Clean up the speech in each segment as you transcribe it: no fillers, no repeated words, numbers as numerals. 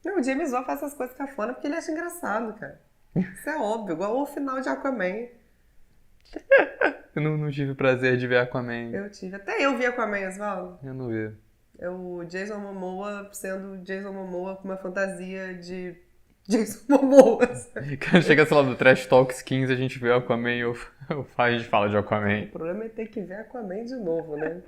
Não, o James Wan faz essas coisas cafona porque ele acha engraçado, cara. Isso é óbvio, igual o final de Aquaman. Eu não tive o prazer de ver Aquaman. Eu tive. Até eu vi Aquaman, Osvaldo. Eu não vi. É o Jason Momoa sendo Jason Momoa com uma fantasia de Jason Momoa. Quando chega, sei lá, do Trash Talks 15, a gente vê Aquaman e a gente fala de Aquaman. O problema é ter que ver Aquaman de novo, né?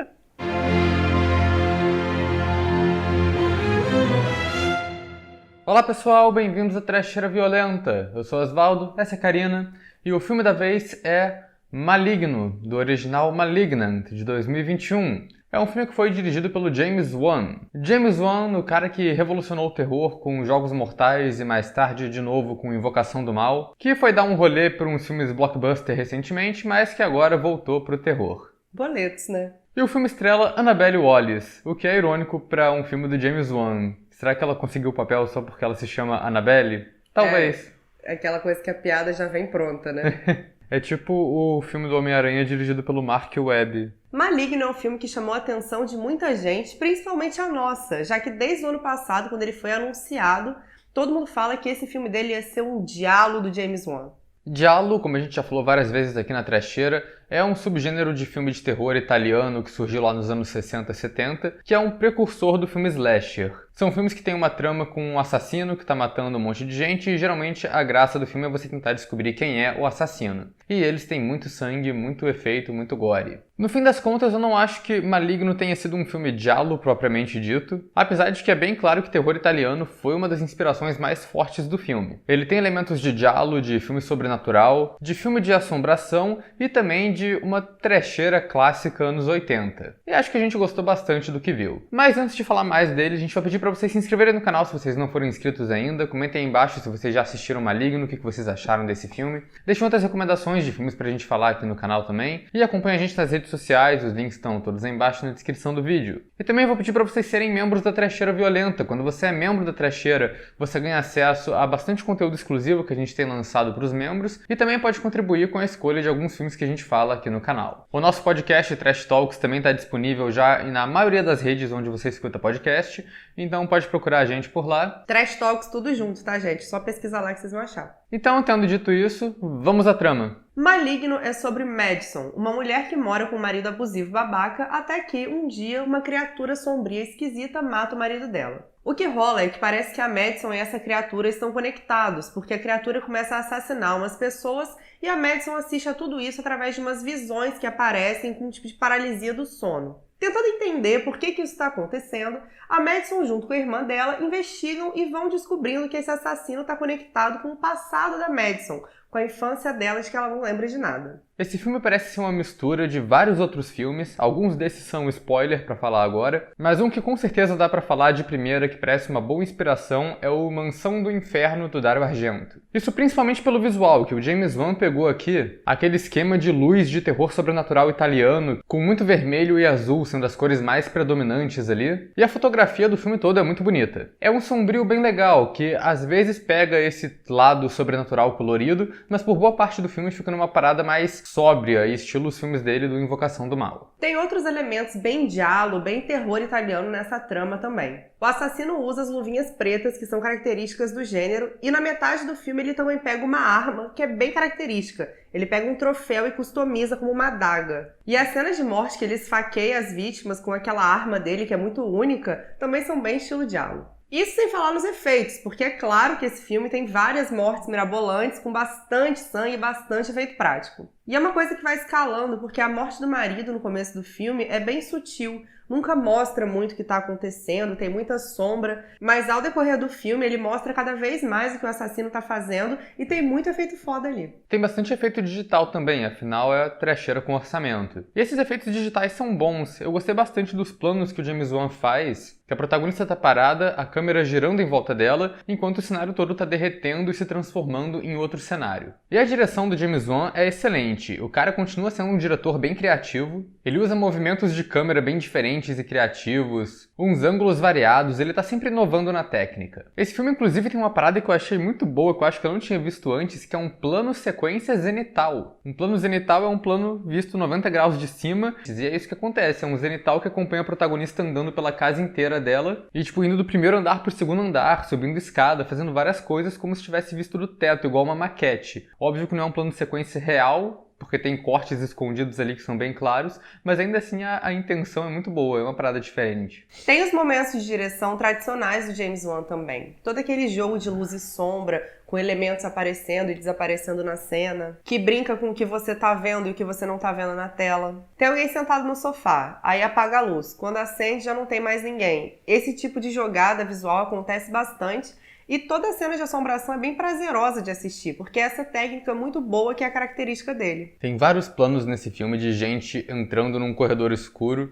Olá pessoal, bem-vindos a Trecheira Violenta. Eu sou Osvaldo, essa é a Karina, e o filme da vez é Maligno, do original Malignant, de 2021. É um filme que foi dirigido pelo James Wan. James Wan, o cara que revolucionou o terror com Jogos Mortais e mais tarde de novo com Invocação do Mal, que foi dar um rolê por uns filmes blockbuster recentemente, mas que agora voltou pro terror. Boletos, né? E o filme estrela Annabelle Wallis, o que é irônico para um filme do James Wan. Será que ela conseguiu o papel só porque ela se chama Annabelle? Talvez. É aquela coisa que a piada já vem pronta, né? É tipo o filme do Homem-Aranha dirigido pelo Mark Webb. Maligno é um filme que chamou a atenção de muita gente, principalmente a nossa, já que desde o ano passado, quando ele foi anunciado, todo mundo fala que esse filme dele ia ser um diálogo do James Wan. Giallo, como a gente já falou várias vezes aqui na Trecheira, é um subgênero de filme de terror italiano que surgiu lá nos anos 60 e 70, que é um precursor do filme slasher. São filmes que têm uma trama com um assassino que está matando um monte de gente e geralmente a graça do filme é você tentar descobrir quem é o assassino. E eles têm muito sangue, muito efeito, muito gore. No fim das contas, eu não acho que Maligno tenha sido um filme giallo propriamente dito, apesar de que é bem claro que terror italiano foi uma das inspirações mais fortes do filme. Ele tem elementos de giallo, de filme sobrenatural, de filme de assombração e também de uma trecheira clássica anos 80. E acho que a gente gostou bastante do que viu. Mas antes de falar mais dele, a gente vai pedir para vocês se inscreverem no canal se vocês não forem inscritos ainda, comentem aí embaixo se vocês já assistiram Maligno, o que vocês acharam desse filme, deixem outras recomendações de filmes pra gente falar aqui no canal também, e acompanhem a gente nas redes sociais, os links estão todos aí embaixo na descrição do vídeo. E também vou pedir para vocês serem membros da Trecheira Violenta. Quando você é membro da Trecheira, você ganha acesso a bastante conteúdo exclusivo que a gente tem lançado para os membros, e também pode contribuir com a escolha de alguns filmes que a gente fala aqui no canal. O nosso podcast Trash Talks também está disponível já na maioria das redes onde você escuta podcast, então pode procurar a gente por lá. Trash Talks tudo junto, tá, gente? Só pesquisar lá que vocês vão achar. Então, tendo dito isso, vamos à trama. Maligno é sobre Madison, uma mulher que mora com um marido abusivo babaca, até que, um dia, uma criatura sombria e esquisita mata o marido dela. O que rola é que parece que a Madison e essa criatura estão conectados, porque a criatura começa a assassinar umas pessoas e a Madison assiste a tudo isso através de umas visões que aparecem com um tipo de paralisia do sono. Tentando entender por que isso está acontecendo, a Madison junto com a irmã dela investigam e vão descobrindo que esse assassino está conectado com o passado da Madison, com a infância dela de que ela não lembra de nada. Esse filme parece ser uma mistura de vários outros filmes, alguns desses são spoiler pra falar agora, mas um que com certeza dá pra falar de primeira que parece uma boa inspiração é o Mansão do Inferno do Dario Argento. Isso principalmente pelo visual, que o James Wan pegou aqui, aquele esquema de luz de terror sobrenatural italiano, com muito vermelho e azul sendo as cores mais predominantes ali, e a fotografia do filme todo é muito bonita. É um sombrio bem legal, que às vezes pega esse lado sobrenatural colorido, mas por boa parte do filme fica numa parada mais sóbria e estilo os filmes dele do Invocação do Mal. Tem outros elementos bem giallo, bem terror italiano nessa trama também. O assassino usa as luvinhas pretas, que são características do gênero, e na metade do filme ele também pega uma arma, que é bem característica. Ele pega um troféu e customiza como uma adaga. E as cenas de morte que ele esfaqueia as vítimas com aquela arma dele, que é muito única, também são bem estilo giallo. Isso sem falar nos efeitos, porque é claro que esse filme tem várias mortes mirabolantes com bastante sangue e bastante efeito prático. E é uma coisa que vai escalando, porque a morte do marido no começo do filme é bem sutil, nunca mostra muito o que está acontecendo, tem muita sombra, mas ao decorrer do filme ele mostra cada vez mais o que o assassino está fazendo e tem muito efeito foda ali. Tem bastante efeito digital também, afinal é trecheira com orçamento. E esses efeitos digitais são bons, eu gostei bastante dos planos que o James Wan faz, que a protagonista tá parada, a câmera girando em volta dela, enquanto o cenário todo tá derretendo e se transformando em outro cenário. E a direção do James Wan é excelente. novamente, o cara continua sendo um diretor bem criativo, ele usa movimentos de câmera bem diferentes e criativos, uns ângulos variados, ele tá sempre inovando na técnica. Esse filme, inclusive, tem uma parada que eu achei muito boa, que eu acho que eu não tinha visto antes, que é um plano sequência zenital. Um plano zenital é um plano visto 90 graus de cima, e é isso que acontece, é um zenital que acompanha a protagonista andando pela casa inteira dela, e tipo, indo do primeiro andar pro segundo andar, subindo escada, fazendo várias coisas como se tivesse visto do teto, igual uma maquete. Óbvio que não é um plano de sequência real, porque tem cortes escondidos ali que são bem claros, mas ainda assim a intenção é muito boa, é uma parada diferente. Tem os momentos de direção tradicionais do James Wan também. Todo aquele jogo de luz e sombra, com elementos aparecendo e desaparecendo na cena, que brinca com o que você tá vendo e o que você não tá vendo na tela. Tem alguém sentado no sofá, aí apaga a luz. Quando acende já não tem mais ninguém. Esse tipo de jogada visual acontece bastante, e toda a cena de assombração é bem prazerosa de assistir, porque essa técnica é muito boa que é a característica dele. Tem vários planos nesse filme de gente entrando num corredor escuro.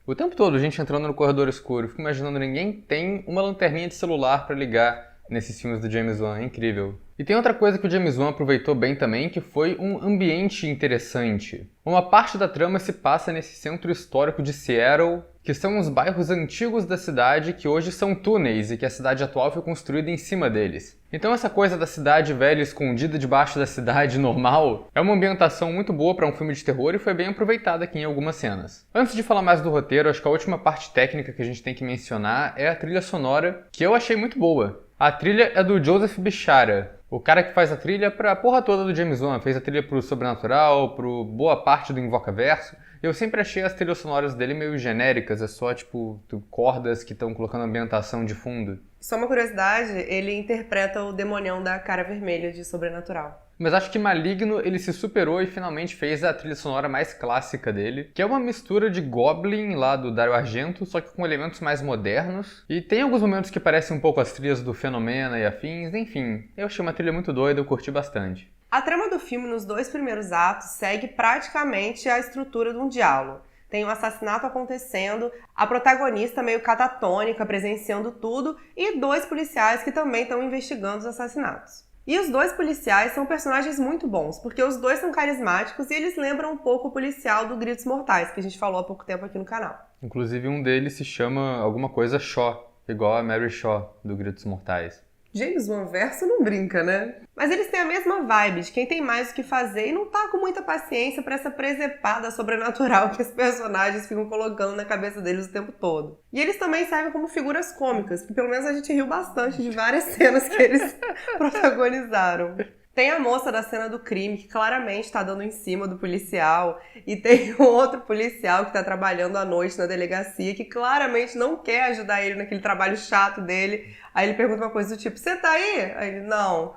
O tempo todo, gente entrando no corredor escuro. Fico imaginando, ninguém tem uma lanterninha de celular pra ligar nesses filmes do James Wan, é incrível. E tem outra coisa que o James Wan aproveitou bem também, que foi um ambiente interessante. Uma parte da trama se passa nesse centro histórico de Seattle, que são os bairros antigos da cidade que hoje são túneis e que a cidade atual foi construída em cima deles. Então essa coisa da cidade velha escondida debaixo da cidade normal é uma ambientação muito boa para um filme de terror e foi bem aproveitada aqui em algumas cenas. Antes de falar mais do roteiro, acho que a última parte técnica que a gente tem que mencionar é a trilha sonora, que eu achei muito boa. A trilha é do Joseph Bishara, o cara que faz a trilha pra porra toda do James Wan. Fez a trilha pro Sobrenatural, pro boa parte do Invocaverso. Eu sempre achei as trilhas sonoras dele meio genéricas, é só tipo cordas que estão colocando ambientação de fundo. Só uma curiosidade, ele interpreta o demonião da cara vermelha de Sobrenatural. Mas acho que Maligno ele se superou e finalmente fez a trilha sonora mais clássica dele, que é uma mistura de Goblin lá do Dario Argento, só que com elementos mais modernos. E tem alguns momentos que parecem um pouco as trilhas do Phenomena e afins, enfim. Eu achei uma trilha muito doida, eu curti bastante. A trama do filme nos 2 primeiros atos segue praticamente a estrutura de um diálogo. Tem um assassinato acontecendo, a protagonista meio catatônica presenciando tudo e 2 policiais que também estão investigando os assassinatos. E os 2 policiais são personagens muito bons, porque os 2 são carismáticos e eles lembram um pouco o policial do Gritos Mortais, que a gente falou há pouco tempo aqui no canal. Inclusive um deles se chama alguma coisa Shaw, igual a Mary Shaw do Gritos Mortais. James Wan verso não brinca, né? Mas eles têm a mesma vibe de quem tem mais o que fazer e não tá com muita paciência pra essa presepada sobrenatural que os personagens ficam colocando na cabeça deles o tempo todo. E eles também servem como figuras cômicas, que pelo menos a gente riu bastante de várias cenas que eles protagonizaram. Tem a moça da cena do crime, que claramente tá dando em cima do policial. E tem um outro policial que tá trabalhando à noite na delegacia, que claramente não quer ajudar ele naquele trabalho chato dele. Aí ele pergunta uma coisa do tipo, você tá aí? Aí ele, não.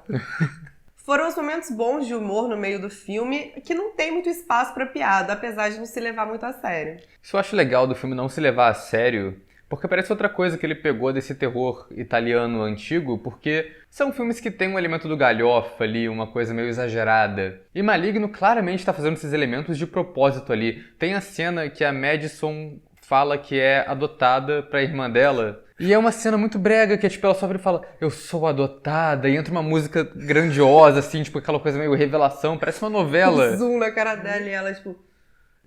Foram os momentos bons de humor no meio do filme, que não tem muito espaço pra piada, apesar de não se levar muito a sério. Isso eu acho legal do filme não se levar a sério, porque parece outra coisa que ele pegou desse terror italiano antigo, porque são filmes que tem um elemento do galhofa ali, uma coisa meio exagerada. E Maligno claramente está fazendo esses elementos de propósito ali. Tem a cena que a Madison fala que é adotada pra irmã dela, e é uma cena muito brega, que é tipo, ela só vira e fala, eu sou adotada, e entra uma música grandiosa, assim, tipo aquela coisa meio revelação, parece uma novela. Zoom na cara dela e ela, tipo...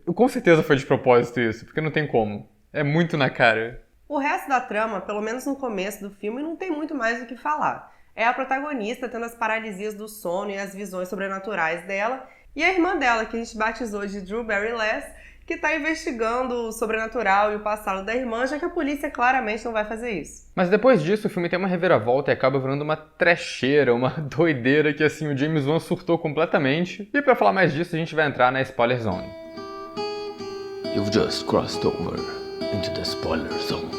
Com certeza foi de propósito isso, porque não tem como. É muito na cara. O resto da trama, pelo menos no começo do filme, não tem muito mais o que falar. É a protagonista tendo as paralisias do sono e as visões sobrenaturais dela, e a irmã dela, que a gente batizou de Drew Barrymore, que está investigando o sobrenatural e o passado da irmã, já que a polícia claramente não vai fazer isso. Mas depois disso, o filme tem uma reviravolta e acaba virando uma trecheira, uma doideira que assim, o James Wan surtou completamente. E pra falar mais disso, a gente vai entrar na Spoiler Zone. You've just crossed over into the spoiler zone.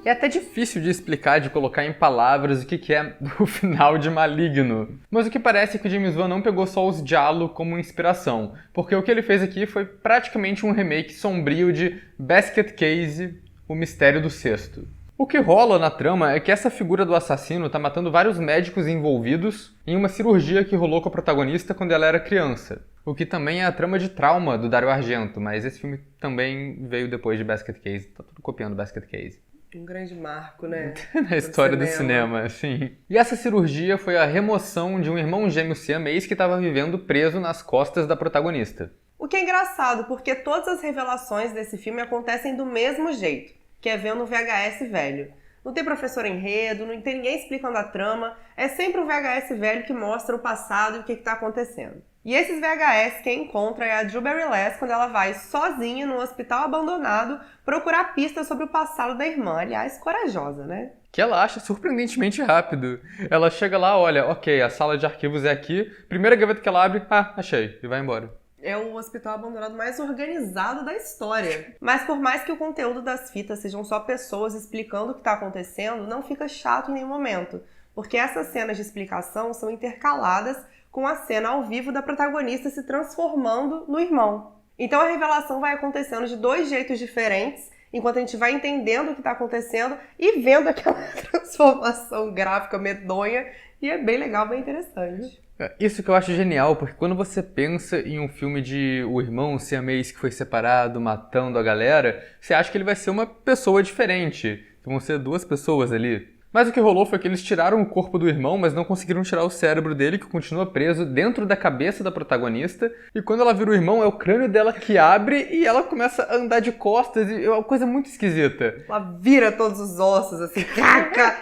É até difícil de explicar, de colocar em palavras o que é o final de Maligno. Mas o que parece é que o James Wan não pegou só os giallo como inspiração, porque o que ele fez aqui foi praticamente um remake sombrio de Basket Case, O Mistério do Cesto. O que rola na trama é que essa figura do assassino tá matando vários médicos envolvidos em uma cirurgia que rolou com a protagonista quando ela era criança. O que também é a trama de trauma do Dario Argento, mas esse filme também veio depois de Basket Case, tá tudo copiando Basket Case. Um grande marco, né? Na história do cinema, sim. E essa cirurgia foi a remoção de um irmão gêmeo siamês que estava vivendo preso nas costas da protagonista. O que é engraçado, porque todas as revelações desse filme acontecem do mesmo jeito, que é vendo um VHS velho. Não tem professor enredo, não tem ninguém explicando a trama, é sempre um VHS velho que mostra o passado e o que está acontecendo. E esses VHS quem encontra é a Drew Barrymore quando ela vai sozinha num hospital abandonado procurar pistas sobre o passado da irmã. Aliás, corajosa, né? Que ela acha surpreendentemente rápido. Ela chega lá, olha, ok, a sala de arquivos é aqui, primeira gaveta que ela abre, achei, e vai embora. É o hospital abandonado mais organizado da história. Mas por mais que o conteúdo das fitas sejam só pessoas explicando o que está acontecendo, não fica chato em nenhum momento, porque essas cenas de explicação são intercaladas com a cena ao vivo da protagonista se transformando no irmão. Então a revelação vai acontecendo de dois jeitos diferentes, enquanto a gente vai entendendo o que está acontecendo e vendo aquela transformação gráfica medonha, e é bem legal, bem interessante. Isso que eu acho genial, porque quando você pensa em um filme de o irmão siamês que foi separado, matando a galera, você acha que ele vai ser uma pessoa diferente, que vão ser duas pessoas ali. Mas o que rolou foi que eles tiraram o corpo do irmão, mas não conseguiram tirar o cérebro dele, que continua preso dentro da cabeça da protagonista. E quando ela vira o irmão, é o crânio dela que abre e ela começa a andar de costas. E é uma coisa muito esquisita. Ela vira todos os ossos, assim, caca.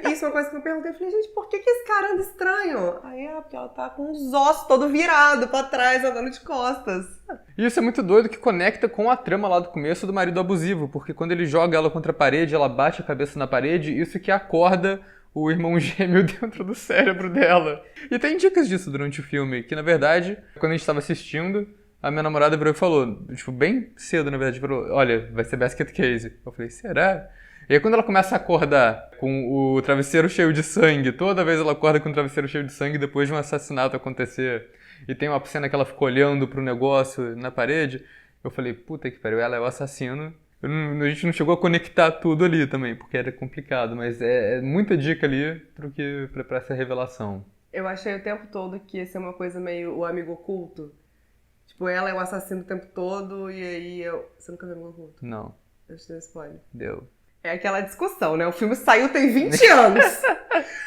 Isso é uma coisa que eu perguntei. Eu falei, gente, por que esse cara anda estranho? Aí porque ela tá com os ossos todo virado pra trás, andando de costas. E isso é muito doido, que conecta com a trama lá do começo do marido abusivo, porque quando ele joga ela contra a parede, ela bate a cabeça na parede, isso que acorda o irmão gêmeo dentro do cérebro dela. E tem dicas disso durante o filme, que na verdade, quando a gente estava assistindo, a minha namorada virou e falou, tipo, bem cedo na verdade, falou, olha, vai ser basket case. Eu falei, será? E aí quando ela começa a acordar com o travesseiro cheio de sangue, toda vez ela acorda com o travesseiro cheio de sangue depois de um assassinato acontecer, e tem uma cena que ela ficou olhando pro negócio na parede, eu falei, puta que pariu, ela é o assassino. A gente não chegou a conectar tudo ali também, porque era complicado, mas é muita dica ali pra essa revelação. Eu achei o tempo todo que ia ser uma coisa meio o amigo oculto. Tipo, ela é o assassino o tempo todo e aí eu... Você nunca viu o amigo oculto? Não. Eu te dei spoiler. Deu. É aquela discussão, né? O filme saiu tem 20 anos.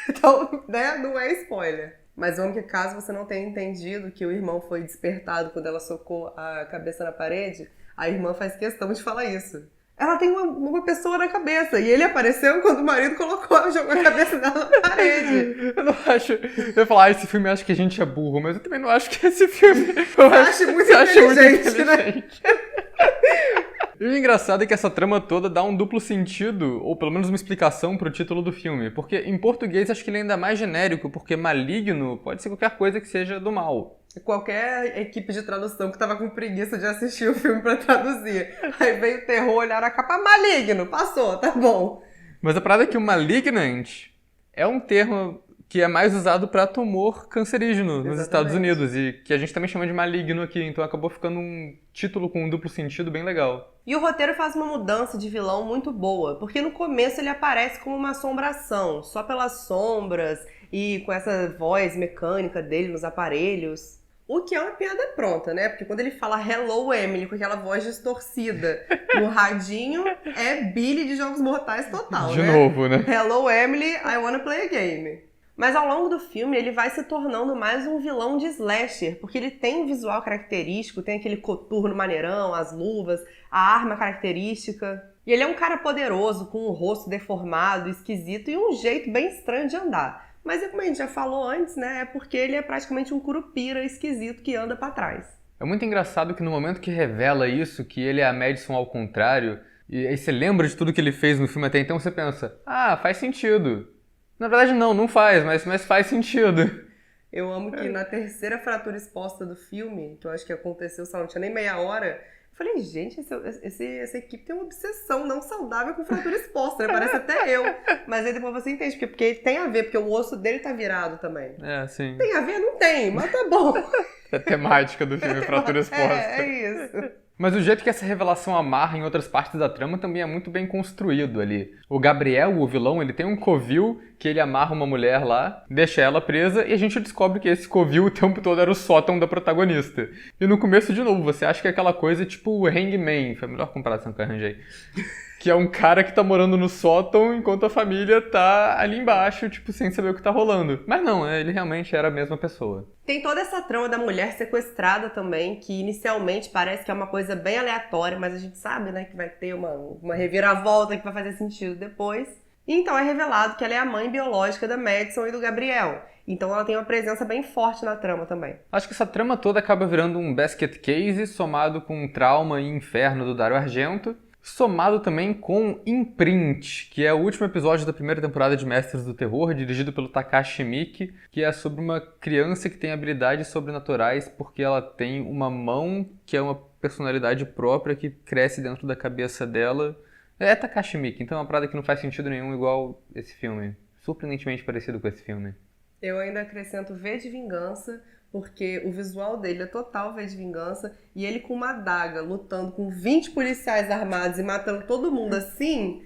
Então, né, não é spoiler. Mas vamos que caso você não tenha entendido que o irmão foi despertado quando ela socou a cabeça na parede, a irmã faz questão de falar isso. Ela tem uma pessoa na cabeça e ele apareceu quando o marido jogou a cabeça dela na parede. Eu não acho... Eu ia falar, esse filme acho que a gente é burro, mas eu também não acho que esse filme... Você acha muito inteligente, né? E o engraçado é que essa trama toda dá um duplo sentido, ou pelo menos uma explicação pro título do filme. Porque em português acho que ele é ainda mais genérico, porque maligno pode ser qualquer coisa que seja do mal. Qualquer equipe de tradução que tava com preguiça de assistir o filme pra traduzir. Aí veio o terror, olharam a capa, maligno, passou, tá bom. Mas a parada é que o malignant é um termo que é mais usado para tumor cancerígeno nos Estados Unidos e que a gente também chama de maligno aqui, então acabou ficando um título com um duplo sentido bem legal. E o roteiro faz uma mudança de vilão muito boa, porque no começo ele aparece como uma assombração, só pelas sombras e com essa voz mecânica dele nos aparelhos. O que é uma piada pronta, né? Porque quando ele fala Hello Emily, com aquela voz distorcida no radinho, é Billy de Jogos Mortais total, de novo, né? Hello Emily, I wanna play a game. Mas ao longo do filme ele vai se tornando mais um vilão de slasher, porque ele tem um visual característico, tem aquele coturno maneirão, as luvas, a arma característica. E ele é um cara poderoso, com o rosto deformado, esquisito e um jeito bem estranho de andar. Mas é como a gente já falou antes, né? É porque ele é praticamente um curupira esquisito que anda pra trás. É muito engraçado que no momento que revela isso, que ele é a Madison ao contrário, e aí você lembra de tudo que ele fez no filme até então, você pensa, faz sentido. Na verdade não faz, mas faz sentido. Eu amo que na terceira fratura exposta do filme, que eu acho que aconteceu, só não tinha nem meia hora, eu falei, gente, essa equipe tem uma obsessão não saudável com fratura exposta, né? Parece até eu. Mas aí depois você entende, porque tem a ver, porque o osso dele tá virado também. É, sim. Tem a ver? Não tem, mas tá bom. É a temática do filme, fratura exposta. É isso. Mas o jeito que essa revelação amarra em outras partes da trama também é muito bem construído ali. O Gabriel, o vilão, ele tem um covil que ele amarra uma mulher lá, deixa ela presa e a gente descobre que esse covil o tempo todo era o sótão da protagonista. E no começo, de novo, você acha que é aquela coisa tipo o Hangman, foi a melhor comparação que eu arranjei. que é um cara que tá morando no sótão enquanto a família tá ali embaixo, tipo, sem saber o que tá rolando. Mas não, ele realmente era a mesma pessoa. Tem toda essa trama da mulher sequestrada também, que inicialmente parece que é uma coisa bem aleatória, mas a gente sabe, né, que vai ter uma reviravolta que vai fazer sentido depois. E então é revelado que ela é a mãe biológica da Madison e do Gabriel. Então ela tem uma presença bem forte na trama também. Acho que essa trama toda acaba virando um basket case somado com um trauma e inferno do Dario Argento, somado também com Imprint, que é o último episódio da primeira temporada de Mestres do Terror, dirigido pelo Takashi Miike, que é sobre uma criança que tem habilidades sobrenaturais porque ela tem uma mão que é uma personalidade própria que cresce dentro da cabeça dela. É Takashi Miike, então é uma parada que não faz sentido nenhum igual esse filme. Surpreendentemente parecido com esse filme. Eu ainda acrescento V de Vingança, porque o visual dele é total V de Vingança, e ele com uma adaga, lutando com 20 policiais armados e matando todo mundo assim,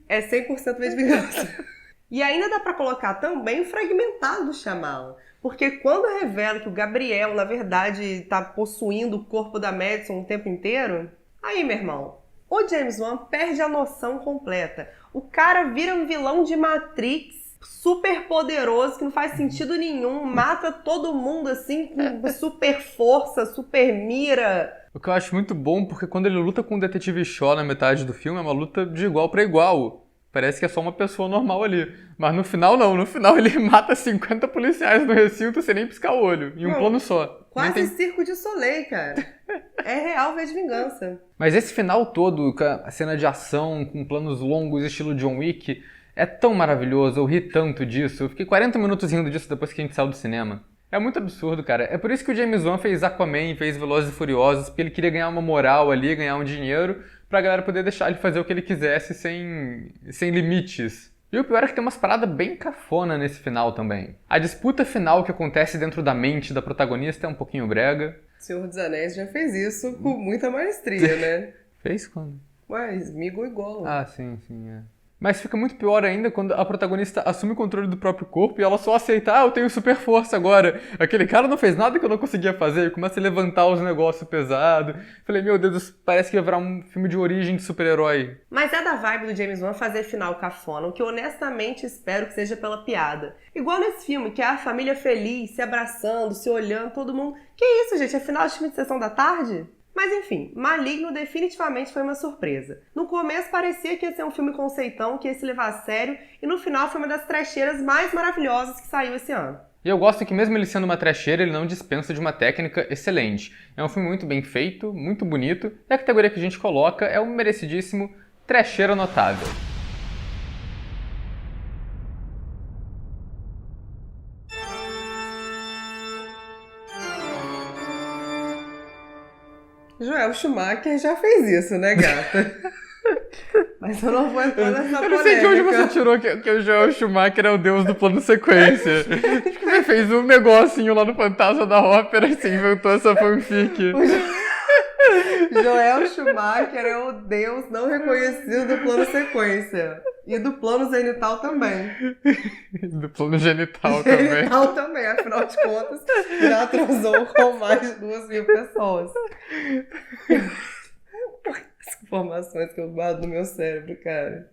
é 100% V de Vingança. E ainda dá pra colocar também o fragmentado do Shyamalan, porque quando revela que o Gabriel, na verdade, tá possuindo o corpo da Madison o tempo inteiro, aí, meu irmão, o James Wan perde a noção completa. O cara vira um vilão de Matrix, super poderoso, que não faz sentido nenhum, mata todo mundo assim, com super força, super mira. O que eu acho muito bom, porque quando ele luta com o Detetive Shaw na metade do filme, é uma luta de igual pra igual. Parece que é só uma pessoa normal ali. Mas no final não, no final ele mata 50 policiais no recinto sem nem piscar o olho, em um plano só. Quase Circo de Soleil, cara. É real V de Vingança. Mas esse final todo, com a cena de ação, com planos longos, estilo John Wick, é tão maravilhoso, eu ri tanto disso. Eu fiquei 40 minutos rindo disso depois que a gente saiu do cinema. É muito absurdo, cara. É por isso que o James Wan fez Aquaman, fez Velozes e Furiosos, porque ele queria ganhar uma moral ali, ganhar um dinheiro, pra galera poder deixar ele fazer o que ele quisesse sem limites. E o pior é que tem umas paradas bem cafona nesse final também. A disputa final que acontece dentro da mente da protagonista é um pouquinho brega. Senhor dos Anéis já fez isso com muita maestria, né? Fez quando? Ué, Sméagol e Gollum. Ah, sim, é. Mas fica muito pior ainda quando a protagonista assume o controle do próprio corpo e ela só aceita, eu tenho super força agora. Aquele cara não fez nada que eu não conseguia fazer, e começa a levantar os negócios pesados. Falei, meu Deus, parece que vai virar um filme de origem de super-herói. Mas é da vibe do James Wan fazer final cafona, o que eu honestamente espero que seja pela piada. Igual nesse filme, que é a família feliz, se abraçando, se olhando, todo mundo... Que isso, gente? É final de filme de sessão da tarde? Mas enfim, Maligno definitivamente foi uma surpresa. No começo parecia que ia ser um filme conceitão, que ia se levar a sério, e no final foi uma das trecheiras mais maravilhosas que saiu esse ano. E eu gosto que mesmo ele sendo uma trecheira, ele não dispensa de uma técnica excelente. É um filme muito bem feito, muito bonito, e a categoria que a gente coloca é o merecidíssimo trecheira notável. Joel Schumacher já fez isso, né, gata? Mas eu não vou entrar nessa polêmica. Eu não sei de onde você tirou que o Joel Schumacher é o deus do plano sequência. Ele fez um negocinho lá no Fantasma da Ópera e se inventou essa fanfic. Joel Schumacher é o deus não reconhecido do plano sequência. E do plano zenital também. Do plano genital também. Genital também, afinal de contas, já transou com mais de 2.000 pessoas. As informações que eu guardo no meu cérebro, cara.